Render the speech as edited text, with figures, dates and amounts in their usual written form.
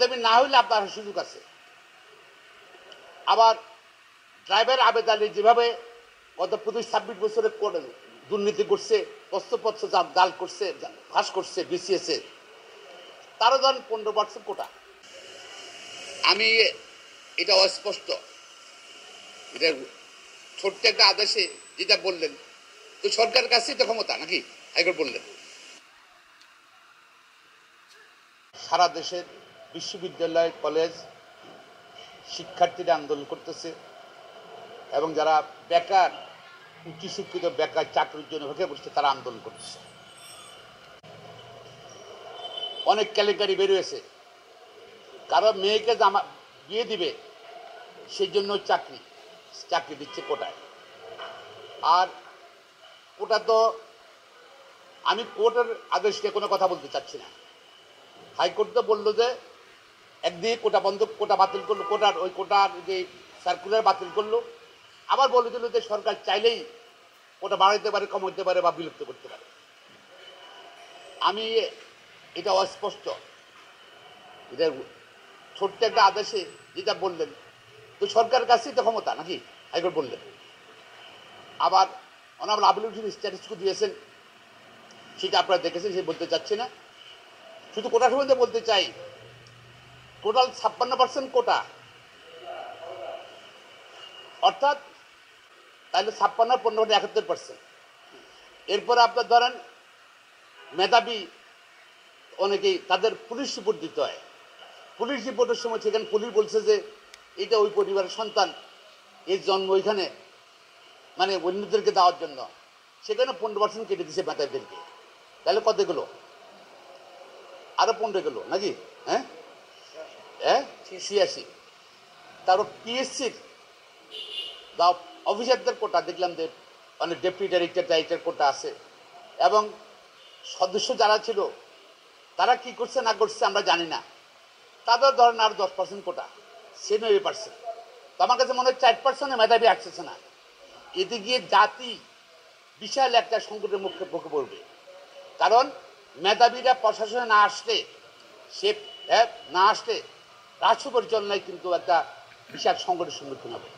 মেধাবী না হইলে আপনার সুযোগ আছে। আবার ড্রাইভার আবেদ আলী যেভাবে গত 25-26 বছরে দুর্নীতি করছে, প্রশ্নপত্র জাল করছে, ফাঁস করছে বিসিএসে, তারও ধরেন 15% কোটা। আমি এটা অস্পষ্ট, এটা ছোট্ট একটা আদেশে যেটা বললেন, তো সরকারের কাছেই তো ক্ষমতা নাকি হাইকোর্ট বললেন। সারা দেশের বিশ্ববিদ্যালয় কলেজ শিক্ষার্থীরা আন্দোলন করতেছে এবং যারা বেকার, উচ্চ শিক্ষিত বেকার চাকরির জন্য ভেঙে পড়ছে তারা আন্দোলন করতেছে। অনেক কেলেঙ্কারি বেরিয়েছে, কারো মেয়েকে বিয়ে দিবে সেই জন্য চাকরি দিচ্ছে কোটায়। আর কোটা তো আমি কোর্টের আদেশ নিয়ে কোনো কথা বলতে চাচ্ছি না। হাইকোর্ট তো বললো যে একদিকে কোটা বাতিল করলো, কোটার যে সার্কুলার বাতিল করলো, আবার বলে দিল যে সরকার চাইলেই কোটা বাড়াইতে পারে, কমাইতে পারে বা বিলুপ্ত করতে পারে। আমি এটা অস্পষ্ট, এটা ছোট্ট একটা আদেশে যেটা বললেন, তো সরকারের কাছেই তো ক্ষমতা নাকি হাইকোর্ট বললেন। আবার অনাবল আবুল হোসেন স্ট্যাটিস্টিক দিয়েছেন, সেটা আপনারা দেখেছেন, সে বলতে চাচ্ছি না। শুধু কোটা সম্বন্ধে বলতে চাই, টোটাল 56% কোটা, অর্থাৎ তাহলে 56 71%। এরপরে আপনার ধরেন মেধাবী অনেকেই তাদের পুলিশ রিপোর্ট দিতে হয়। পুলিশ রিপোর্টের সময় সেখানে পুলিশ বলছে যে এটা ওই পরিবারের সন্তান, এর জন্ম ওইখানে, মানে অন্যদেরকে দেওয়ার জন্য, সেখানে 15% কেটে দিচ্ছে মেধাবীদেরকে। তাহলে কত গেল? আরো 15 গেল নাকি? হ্যাঁ, 86। তারপর পিএসসির অফিসারদের কোটা দেখলাম যে অনেক ডেপুটি ডাইরেক্টর কোটা আছে, এবং সদস্য যারা ছিল তারা কি করছে না করছে আমরা জানি না, তাদের ধরেন আর 10% কোটা, 96%। তো আমার কাছে মনে হয় 4% মেধাবী আসছে না। এতে গিয়ে জাতি বিশাল একটা সংকটের মুখে পড়বে। কারণ মেধাবীরা প্রশাসনে না আসলে, রাষ্ট্র পরিচালনায় কিন্তু একটা বিশাল সংকটের সম্মুখীন হবে।